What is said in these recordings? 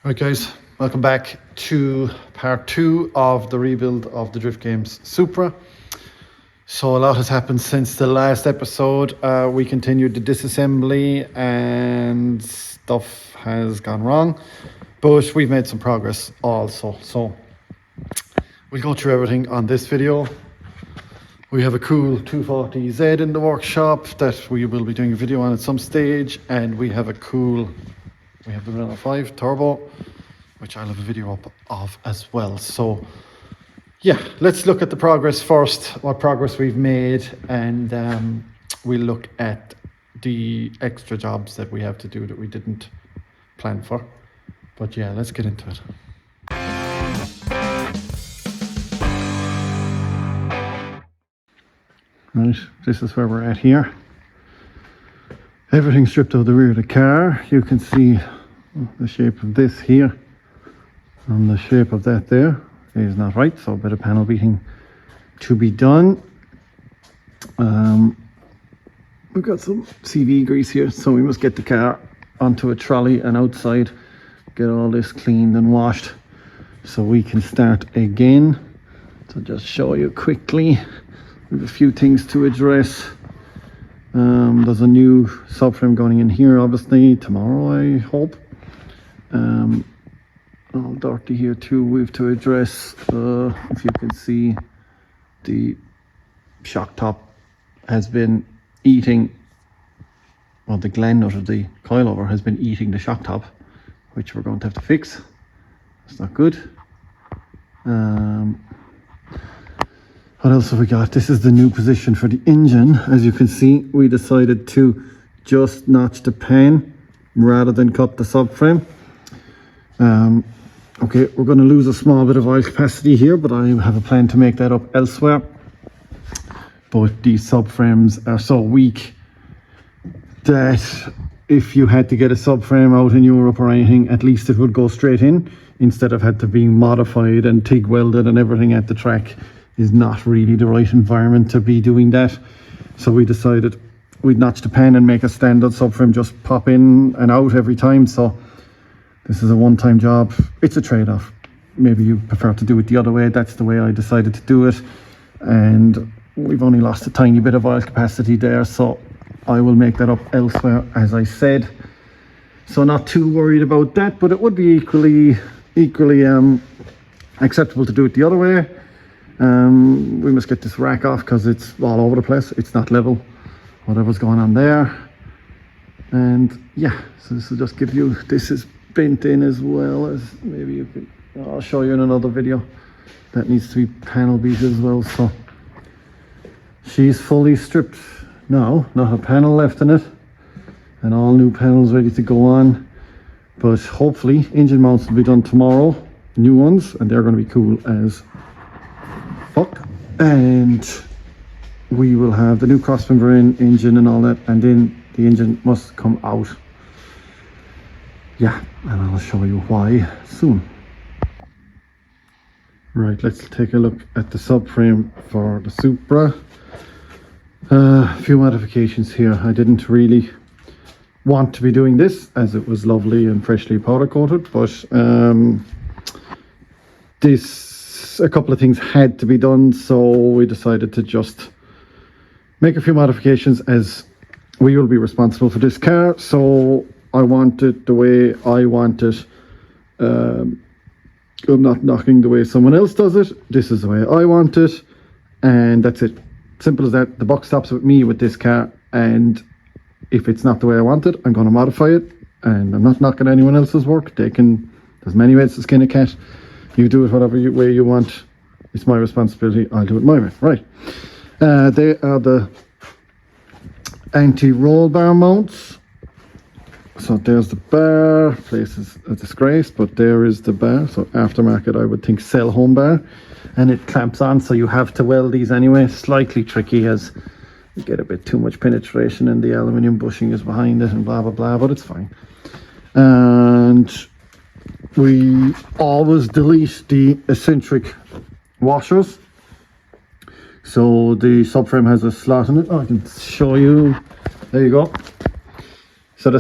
Right guys, welcome back to part 2 of the rebuild of the Drift Games Supra. So a lot has happened since the last episode. We continued the disassembly and stuff has gone wrong, but we've made some progress also. So we'll go through everything on this video. We have a cool 240Z in the workshop that we will be doing a video on at some stage, and we have the Renault 5 Turbo, which I'll have a video up of as well. So yeah, let's look at the progress first, what progress we've made, and we'll look at the extra jobs that we have to do that we didn't plan for. But yeah, let's get into it. Right, this is where we're at here. Everything stripped out of the rear of the car. You can see the shape of this here and the shape of that there is not right, so a bit of panel beating to be done. We've got some CV grease here, so we must get the car onto a trolley and outside, get all this cleaned and washed so we can start again. So just show you quickly, we have a few things to address. There's a new subframe going in here obviously tomorrow, I hope. All dirty here too. We have to address, if you can see, the shock top has been eating, well, the gland out of the coilover has been eating the shock top, which we're going to have to fix. It's not good. What else have we got? This is the new position for the engine. As you can see, we decided to just notch the pan rather than cut the subframe. Okay, we're going to lose a small bit of oil capacity here, but I have a plan to make that up elsewhere. But these subframes are so weak that if you had to get a subframe out in Europe or anything, at least it would go straight in instead of had to be modified and TIG welded and everything at the track. Is not really the right environment to be doing that. So we decided we'd notch the pan and make a standard subframe just pop in and out every time. So this is a one-time job. It's a trade-off. Maybe you prefer to do it the other way. That's the way I decided to do it. And we've only lost a tiny bit of oil capacity there, so I will make that up elsewhere, as I said. So not too worried about that, but it would be equally acceptable to do it the other way. We must get this rack off because it's all over the place. It's not level, whatever's going on there. And yeah, so this will just give you, this is bent in as well, as maybe you could, I'll show you in another video. That needs to be panel beat as well. So she's fully stripped now, not a panel left in it, and all new panels ready to go on. But hopefully engine mounts will be done tomorrow, new ones, and they're going to be cool as fuck. And we will have the new crossmember engine and all that, and then the engine must come out. Yeah, and I'll show you why soon. Right, let's take a look at the subframe for the Supra. A few modifications here. I didn't really want to be doing this as it was lovely and freshly powder coated, but a couple of things had to be done, so we decided to just make a few modifications as we will be responsible for this car. So I want it the way I want it. I'm not knocking the way someone else does it. This is the way I want it, and that's it. Simple as that. The buck stops with me with this car, and if it's not the way I want it, I'm going to modify it. And I'm not knocking anyone else's work. There's many ways to skin a cat. You do it whatever way you want. It's my responsibility. I'll do it my way. Right. They are the anti-roll bar mounts. So there's the bar. Place is a disgrace, but there is the bar. So aftermarket, I would think sell home bar. And it clamps on, so you have to weld these anyway. Slightly tricky as you get a bit too much penetration and the aluminium bushing is behind it and blah, blah, blah, but it's fine. And we always delete the eccentric washers. So the subframe has a slot in it. Oh, I can show you. There you go. So the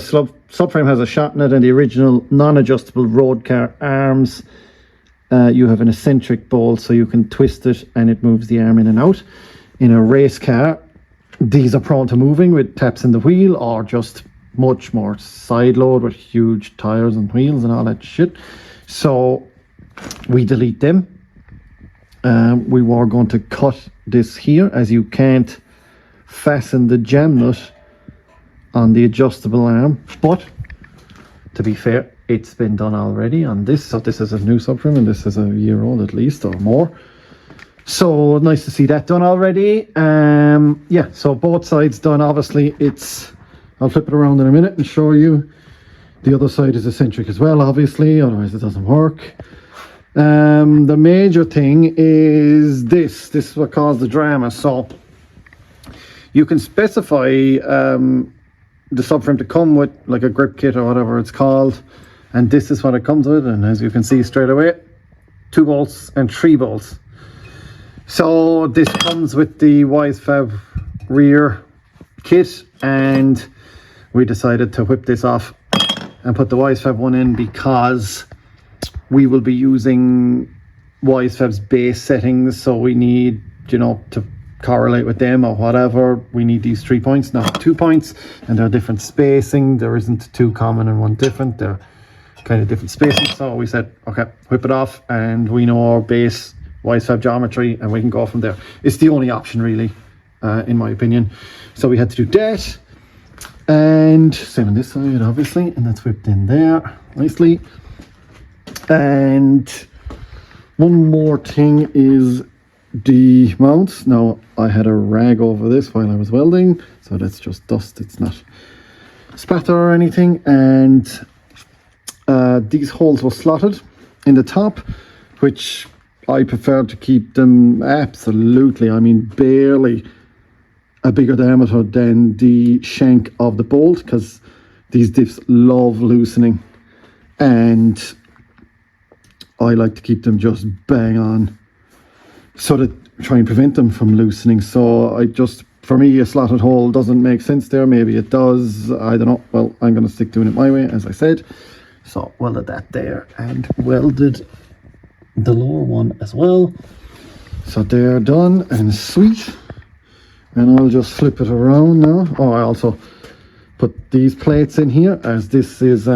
subframe has a shot in it, and the original non-adjustable road car arms, you have an eccentric bolt, so you can twist it and it moves the arm in and out. In a race car, these are prone to moving with taps in the wheel, or just much more side load with huge tires and wheels and all that shit. So we delete them. We were going to cut this here, as you can't fasten the jam nut on the adjustable arm, but to be fair, it's been done already on this. So this is a new subframe, and this is a year old at least, or more. So nice to see that done already. Yeah, so both sides done. Obviously, I'll flip it around in a minute and show you. The other side is eccentric as well, obviously, otherwise it doesn't work. The major thing is this is what caused the drama. So you can specify the subframe to come with like a grip kit or whatever it's called, and this is what it comes with. And as you can see straight away, 2 bolts and 3 bolts. So this comes with the WiseFab rear kit, and we decided to whip this off and put the WiseFab one in, because we will be using WiseFab's base settings, so we need, you know, to correlate with them or whatever, we need these 3 points, not 2 points, and they're different spacing. There isn't 2 common and 1 different, they're kind of different spacing. So we said, okay, whip it off, and we know our base WiseFab geometry, and we can go from there. It's the only option really, in my opinion. So we had to do that, and same on this side obviously, and that's whipped in there nicely. And one more thing is the mounts. Now I had a rag over this while I was welding, so that's just dust, it's not spatter or anything. And these holes were slotted in the top, which I prefer to keep them absolutely, I mean barely a bigger diameter than the shank of the bolt, because these diffs love loosening, and I like to keep them just bang on, so that try and prevent them from loosening. So for me, a slotted hole doesn't make sense there. Maybe it does, I don't know. Well, I'm going to stick doing it my way, as I said. So welded that there, and welded the lower one as well. So they're done and sweet. And I'll just flip it around now. Oh, I also put these plates in here, as this is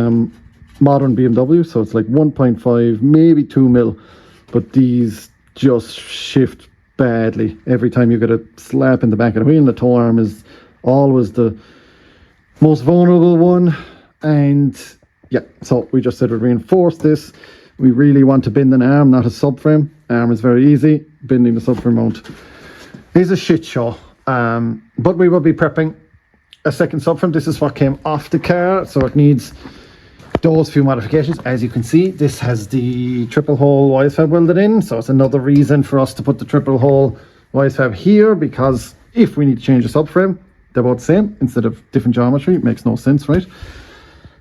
modern BMW, so it's like 1.5, maybe 2 mil, but these just shift badly. Every time you get a slap in the back of the wheel, the toe arm is always the most vulnerable one. And yeah, so we just said we'd reinforce this. We really want to bend an arm, not a subframe. Arm is very easy. Bending the subframe mount is a shit show. But we will be prepping a second subframe. This is what came off the car, so it needs those few modifications. As you can see, this has the triple hole WiseFab welded in, so it's another reason for us to put the triple hole WiseFab here, because if we need to change the subframe, they're both the same instead of different geometry. It makes no sense, right?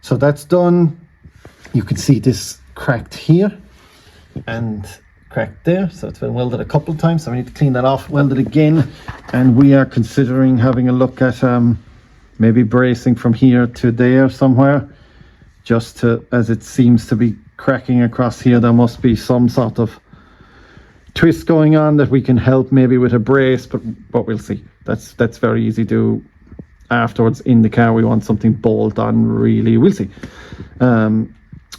So that's done. You can see this cracked here and cracked there, so it's been welded a couple of times, so we need to clean that off, weld it again. And we are considering having a look at maybe bracing from here to there somewhere, just to, as it seems to be cracking across here, there must be some sort of twist going on that we can help maybe with a brace, but we'll see. That's very easy to do afterwards in the car. We want something bolt on, really, we'll see.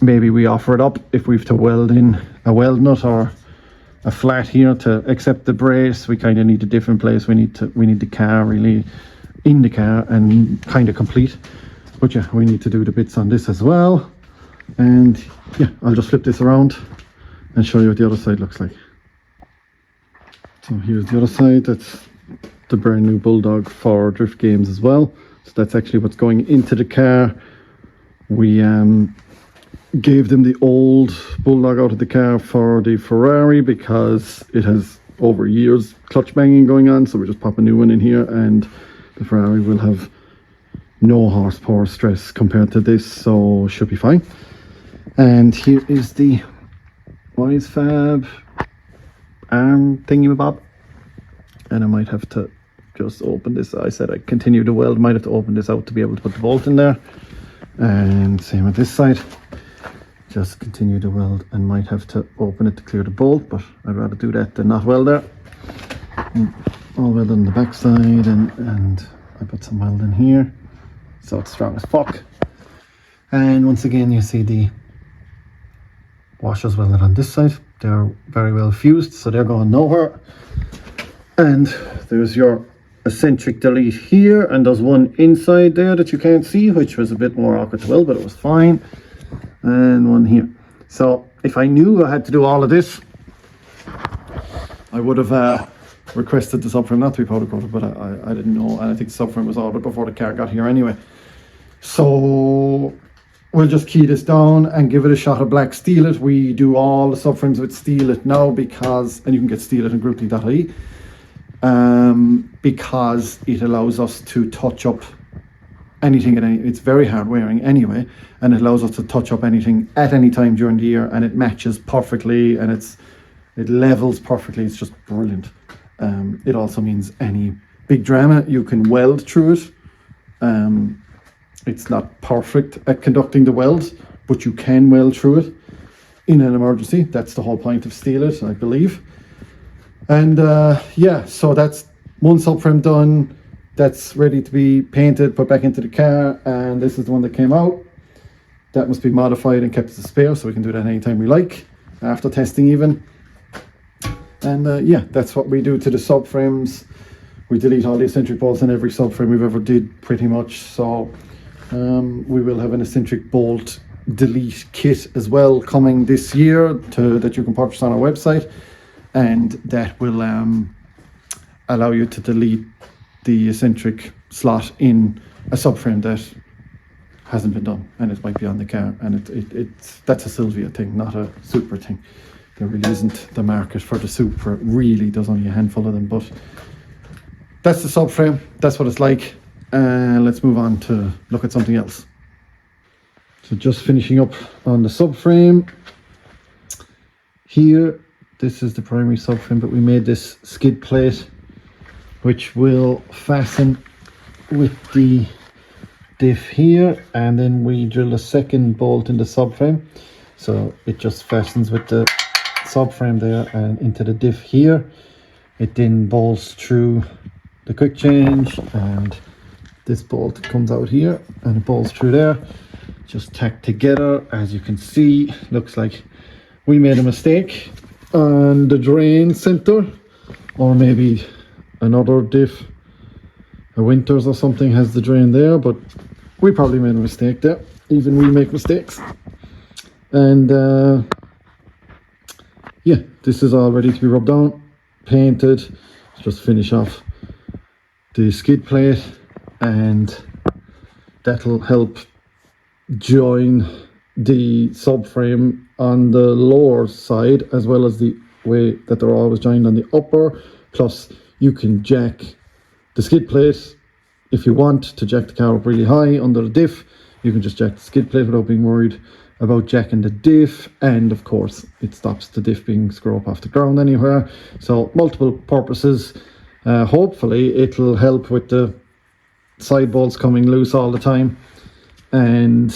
Maybe we offer it up if we have to weld in a weld nut or a flat here to accept the brace. We kind of need a different place. We need the car really in the car and kind of complete. But yeah, we need to do the bits on this as well. And yeah, I'll just flip this around and show you what the other side looks like. So here's the other side. That's the brand new Bulldog for Drift Games as well. So that's actually what's going into the car. We gave them the old Bulldog out of the car for the Ferrari because it has over years clutch banging going on, so we just pop a new one in here, and the Ferrari will have no horsepower stress compared to this, so should be fine. And here is the WiseFab arm thingy-mabob, and I might have to just open this. I said I continue to weld, might have to open this out to be able to put the bolt in there. And same with this side. Just continue to weld, and might have to open it to clear the bolt, but I'd rather do that than not weld there. All welded on the back side, and I put some weld in here so it's strong as fuck. And once again, you see the washers welded on this side. They're very well fused, so they're going nowhere. And there's your eccentric delete here, and there's one inside there that you can't see, which was a bit more awkward to weld, but it was fine. And one here. So if I knew I had to do all of this, I would have requested the subframe not to be powder coated, but I didn't know, and I think the subframe was ordered before the car got here anyway. So we'll just key this down and give it a shot of black steel it. We do all the subframes with steel it now because, and you can get steel it in grouply.ie, because it allows us to touch up anything it's very hard wearing anyway, and it allows us to touch up anything at any time during the year, and it matches perfectly, and it levels perfectly. It's just brilliant. It also means any big drama you can weld through it. It's not perfect at conducting the weld, but you can weld through it in an emergency. That's the whole point of steel it, I believe. And yeah, so that's one subframe done. That's ready to be painted, put back into the car, and this is the one that came out. That must be modified and kept as a spare, so we can do that anytime we like, after testing even. And yeah, that's what we do to the subframes. We delete all the eccentric bolts in every subframe we've ever did, pretty much. So we will have an eccentric bolt delete kit as well coming this year that you can purchase on our website, and that will allow you to delete the eccentric slot in a subframe that hasn't been done, and it might be on the car, and that's a Sylvia thing, not a Supra thing. There really isn't the market for the Supra, really. There's only a handful of them, but that's the subframe. That's what it's like. Let's move on to look at something else. So just finishing up on the subframe here. This is the primary subframe, but we made this skid plate which will fasten with the diff here, and then we drill a second bolt in the subframe, so it just fastens with the subframe there and into the diff here. It then bolts through the quick change, and this bolt comes out here and it bolts through there, just tacked together. As you can see, looks like we made a mistake on the drain center, or maybe another diff, a Winters or something, has the drain there, but we probably made a mistake there. Even we make mistakes. And yeah, this is all ready to be rubbed down, painted. Let's just finish off the skid plate, and that'll help join the subframe on the lower side, as well as the way that they're always joined on the upper. Plus you can jack the skid plate if you want to jack the car up really high under the diff. You can just jack the skid plate without being worried about jacking the diff, and of course it stops the diff being screw up off the ground anywhere. So multiple purposes. Hopefully it'll help with the side bolts coming loose all the time, and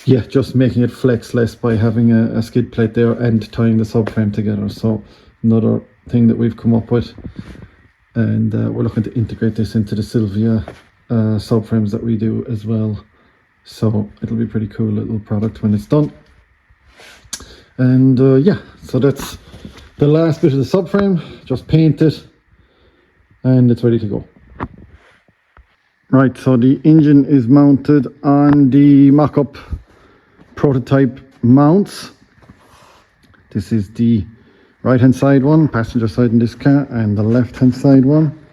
yeah, just making it flex less by having a skid plate there and tying the subframe together. So another thing that we've come up with, and we're looking to integrate this into the Sylvia subframes that we do as well. So it'll be pretty cool little product when it's done. And yeah, so that's the last bit of the subframe. Just paint it and it's ready to go. Right, so the engine is mounted on the mock-up prototype mounts. This is the right hand side one, passenger side in this car, and the left hand side one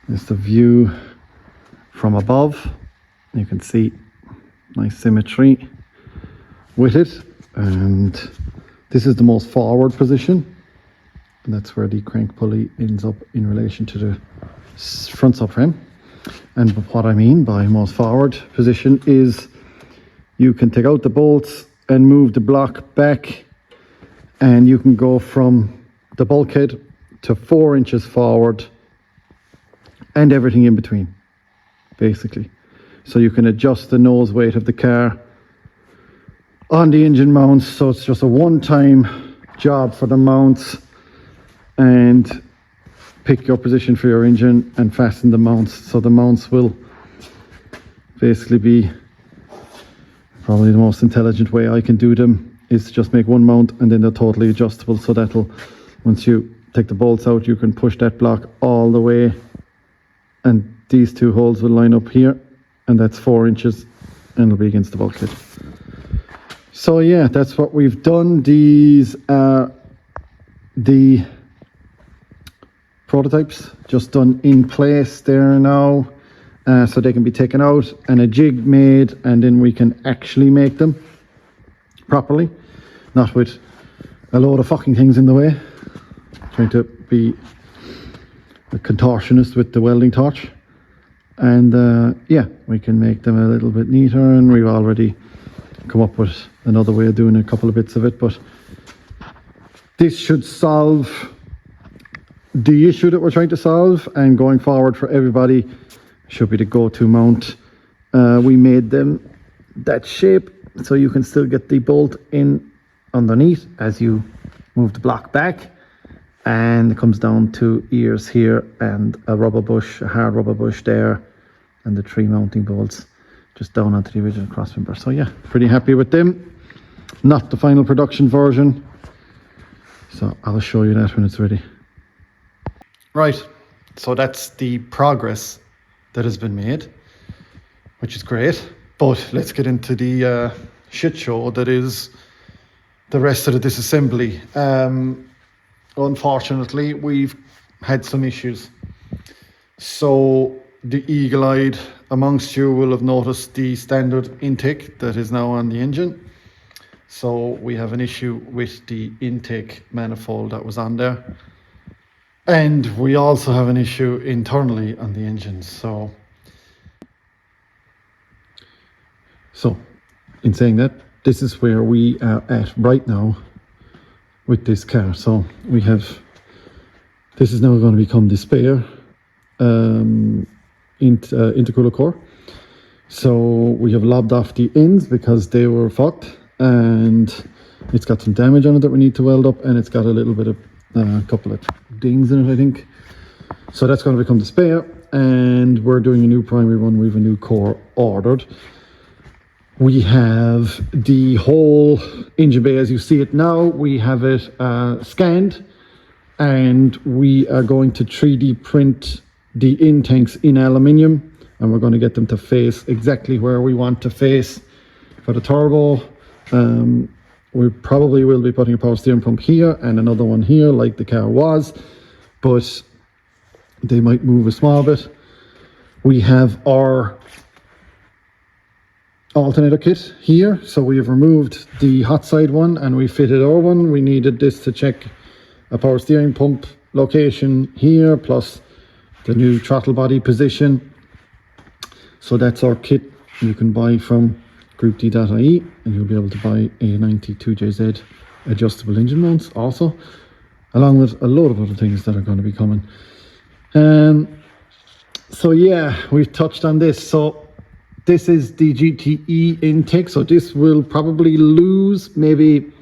is the view from above. You can see nice symmetry with it, and this is the most forward position, and that's where the crank pulley ends up in relation to the front subframe. And what I mean by most forward position is you can take out the bolts and move the block back, and you can go from the bulkhead to 4 inches forward and everything in between, basically. so you can adjust the nose weight of the car on the engine mounts. So it's just a one-time job for the mounts, and pick your position for your engine and fasten the mounts. So the mounts will basically be, probably the most intelligent way I can do them is to just make one mount, and then they're totally adjustable. So that'll, once you take the bolts out, you can push that block all the way, and these two holes will line up here, and that's 4 inches, and it'll be against the bulkhead. So yeah, that's what we've done. These are the prototypes just done in place there now, so they can be taken out and a jig made, and then we can actually make them properly, not with a load of fucking things in the way, trying to be a contortionist with the welding torch. And yeah, we can make them a little bit neater, and we've already come up with another way of doing a couple of bits of it, but this should solve the issue that we're trying to solve, and going forward for everybody should be the go-to mount. We made them that shape so you can still get the bolt in underneath as you move the block back, and it comes down to ears here and a rubber bush, a hard rubber bush there, and the 3 mounting bolts just down onto the original crossmember. So yeah, pretty happy with them. Not the final production version, so I'll show you that when it's ready. Right, so that's the progress that has been made, which is great. But let's get into the shit show that is the rest of the disassembly. Unfortunately, we've had some issues. So the eagle-eyed amongst you will have noticed the standard intake that is now on the engine. So we have an issue with the intake manifold that was on there. And we also have an issue internally on the engine. So in saying that, this is where we are at right now with this car. So we have, this is now going to become the spare intercooler core. So we have lobbed off the ends because they were fucked, and it's got some damage on it that we need to weld up, and it's got a little bit of a couple of dings in it, I think. So that's going to become the spare, and we're doing a new primary run. We have a new core ordered. We have the whole engine bay as you see it now. We have it scanned, and we are going to 3D print the in-tanks in aluminium, and we're going to get them to face exactly where we want to face for the turbo. We probably will be putting a power steering pump here and another one here like the car was, but they might move a small bit. We have our alternator kit here, so we have removed the hot side one and we fitted our one. We needed this to check a power steering pump location here, plus the new throttle body position. So that's our kit you can buy from groupd.ie, and you'll be able to buy A90 2JZ adjustable engine mounts also, along with a load of other things that are going to be coming. So yeah, we've touched on this. So this is the GTE intake, so this will probably lose maybe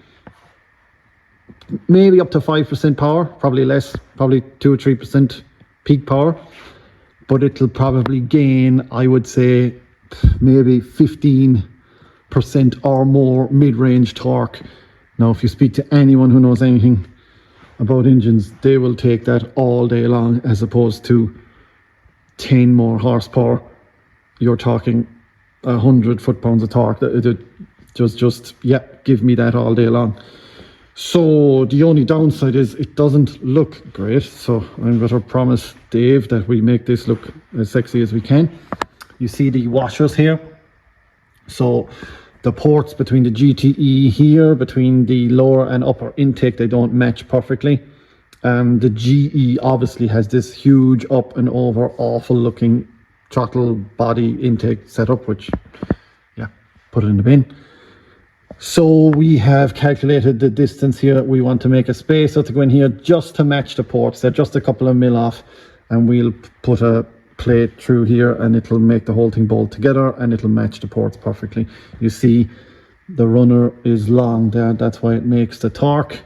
up to 5% power, probably less, probably 2 or 3% peak power, but it'll probably gain, I would say, maybe 15% or more mid-range torque. Now, if you speak to anyone who knows anything about engines, they will take that all day long, as opposed to 10 more horsepower. You're talking 100 foot-pounds of torque. Just yeah, give me that all day long. So the only downside is it doesn't look great. So I'm going to promise Dave that we make this look as sexy as we can. You see the washers here. So the ports between the GTE here, between the lower and upper intake, they don't match perfectly. The GE obviously has this huge up and over awful looking throttle body intake setup, which, yeah, put it in the bin. So we have calculated the distance here. We want to make a spacer to go in here just to match the ports. They're just a couple of mil off, and we'll put a plate through here, and it'll make the whole thing bolt together, and it'll match the ports perfectly. You see the runner is long there, that's why it makes the torque.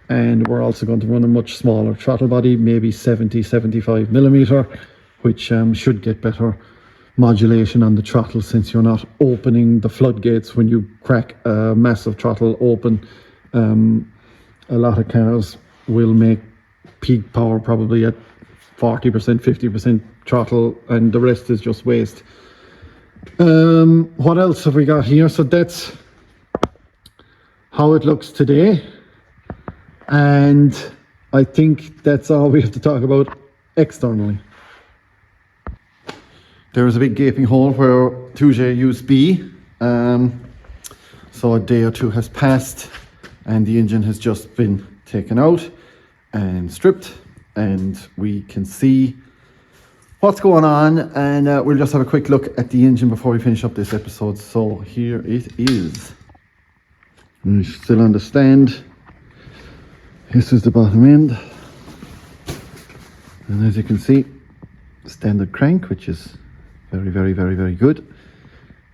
And we're also going to run a much smaller throttle body, maybe 75 millimeter, which should get better modulation on the throttle, since you're not opening the floodgates when you crack a massive throttle open. A lot of cars will make peak power probably at 40%, 50% throttle, and the rest is just waste. What else have we got here? So that's how it looks today, and I think that's all we have to talk about externally. There is a big gaping hole where Touge used B. So a day or two has passed, and the engine has just been taken out and stripped, and we can see what's going on, and we'll just have a quick look at the engine before we finish up this episode. So here it is. And it's still on the stand. This is the bottom end, and as you can see, standard crank, which is very good,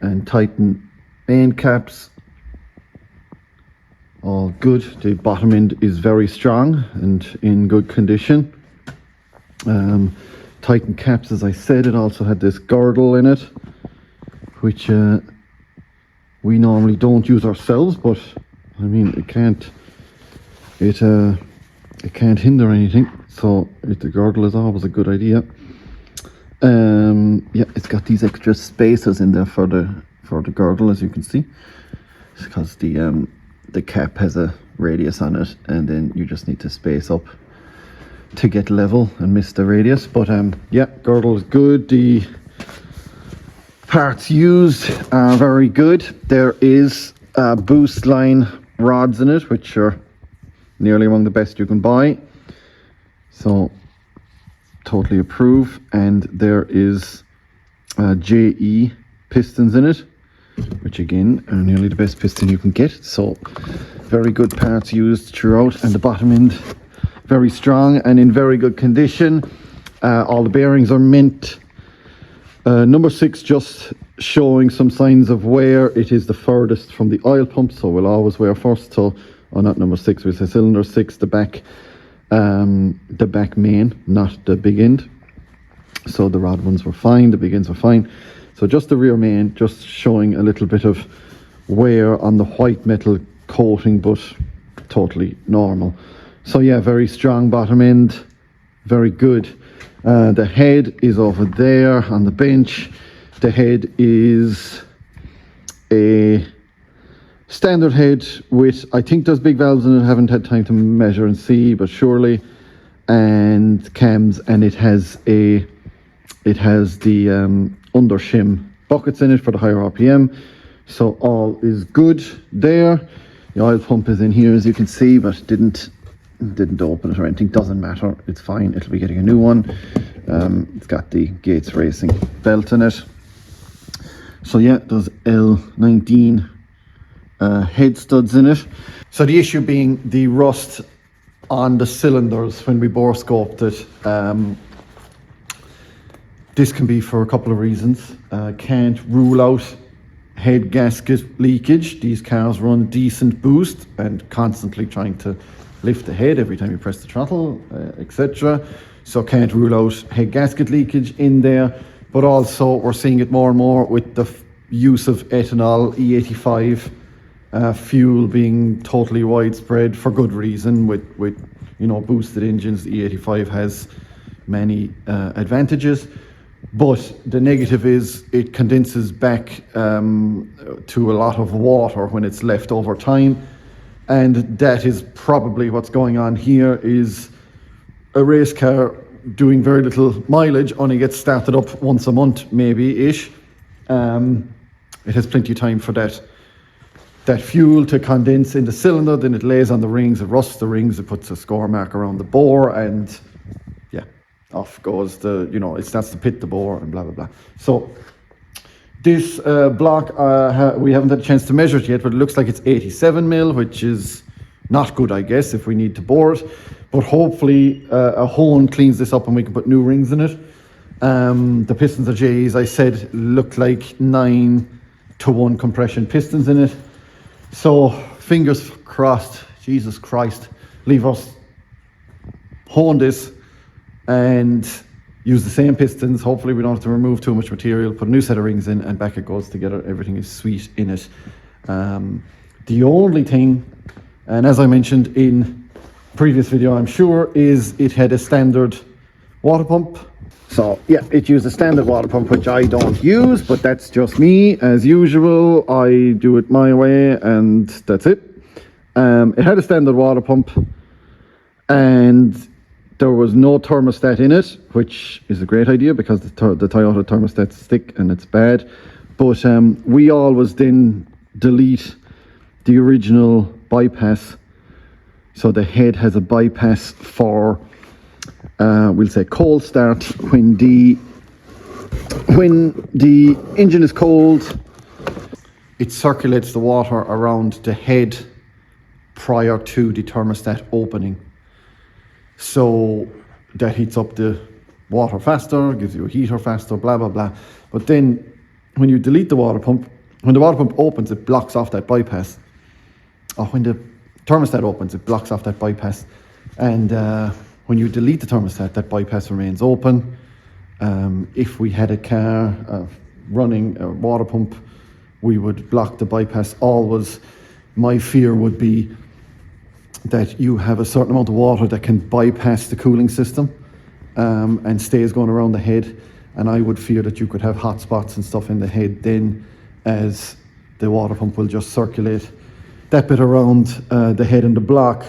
and Titan main caps, all good. The bottom end is very strong and in good condition. Titan caps, as I said, it also had this girdle in it, which we normally don't use ourselves, but I mean, it can't hinder anything, so the girdle is always a good idea. Yeah, it's got these extra spaces in there for the girdle, as you can see. It's because the cap has a radius on it, and then you just need to space up to get level and miss the radius. But yeah, girdle is good. The parts used are very good. There is boost line rods in it, which are nearly among the best you can buy, so totally approve. And there is JE pistons in it, which again are nearly the best piston you can get, so very good parts used throughout. And the bottom end very strong and in very good condition. All the bearings are mint. Number 6 just showing some signs of wear. It is the furthest from the oil pump, so we'll always wear first. So, oh, not number 6, we say cylinder 6, the back main, not the big end. So the rod ones were fine, the big ends were fine. So just the rear main, just showing a little bit of wear on the white metal coating, but totally normal. So yeah, very strong bottom end, very good. The head is over there on the bench. The head is a standard head with, I think there's big valves in it, haven't had time to measure and see, but surely, and cams, and it has the under shim buckets in it for the higher RPM, so all is good there. The oil pump is in here, as you can see, but didn't open it or anything. Doesn't matter, it's fine, it'll be getting a new one. It's got the Gates Racing belt in it. So yeah, there's L19 head studs in it. So the issue being the rust on the cylinders when we bore scoped it. This can be for a couple of reasons. Can't rule out head gasket leakage. These cars run decent boost and constantly trying to lift the head every time you press the throttle, etc. So can't rule out head gasket leakage in there. But also we're seeing it more and more with the use of ethanol, E85 fuel being totally widespread for good reason. With boosted engines, the E85 has many advantages. But the negative is it condenses back to a lot of water when it's left over time. And that is probably what's going on here. Is a race car doing very little mileage, only gets started up once a month maybe-ish. It has plenty of time for that fuel to condense in the cylinder, then it lays on the rings, it rusts the rings, it puts a score mark around the bore, and yeah, off goes it starts to pit the bore and blah blah blah. So this block, we haven't had a chance to measure it yet, but it looks like it's 87 mil, which is not good, I guess, if we need to bore it. But hopefully a hone cleans this up and we can put new rings in it. The pistons are J's. I said looked like 9-to-1 compression pistons in it. So fingers crossed, Jesus Christ, leave us hone this and use the same pistons. Hopefully we don't have to remove too much material, put a new set of rings in, and back it goes together. Everything is sweet in it. The only thing, and as I mentioned in previous video, I'm sure, is it had a standard water pump. So yeah, it used a standard water pump, which I don't use, but that's just me. As usual, I do it my way, and that's it. It had a standard water pump, and there was no thermostat in it, which is a great idea because the Toyota thermostat's thick and it's bad. But we always then delete the original bypass. So the head has a bypass for we'll say cold start. When the engine is cold, it circulates the water around the head prior to the thermostat opening, so that heats up the water faster, gives you a heater faster, blah blah blah. But then when you delete the water pump, when the water pump opens, it blocks off that bypass, or when the thermostat opens, it blocks off that bypass. And when you delete the thermostat, that bypass remains open. If we had a car running a water pump, we would block the bypass always. My fear would be that you have a certain amount of water that can bypass the cooling system and stays going around the head. And I would fear that you could have hot spots and stuff in the head then, as the water pump will just circulate that bit around the head and the block.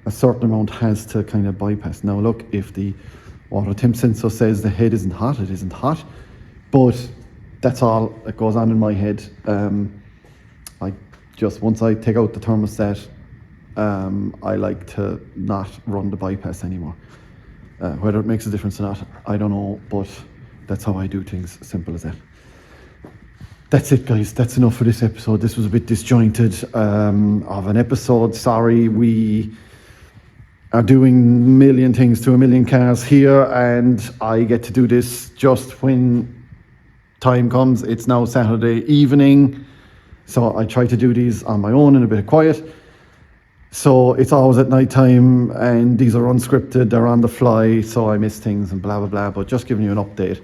A certain amount has to kind of bypass. Now look, if the water temp sensor says the head isn't hot, it isn't hot. But that's all that goes on in my head. Once I take out the thermostat, I like to not run the bypass anymore. Whether it makes a difference or not, I don't know, but that's how I do things. Simple as that. That's it, guys. That's enough for this episode. This was a bit disjointed of an episode. Sorry, we are doing a million things to a million cars here, and I get to do this just when time comes. It's now Saturday evening, so I try to do these on my own in a bit of quiet. So it's always at night time, and these are unscripted, they're on the fly, so I miss things and blah blah blah, but just giving you an update.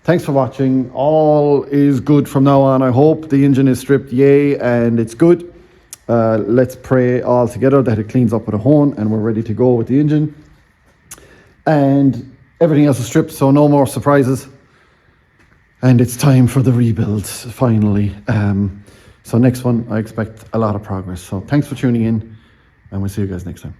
Thanks for watching. All is good from now on, I hope. The engine is stripped, yay, and it's good. Let's pray all together that it cleans up with a hone and we're ready to go with the engine. And everything else is stripped, so no more surprises. And it's time for the rebuild, finally. So next one, I expect a lot of progress. So thanks for tuning in, and we'll see you guys next time.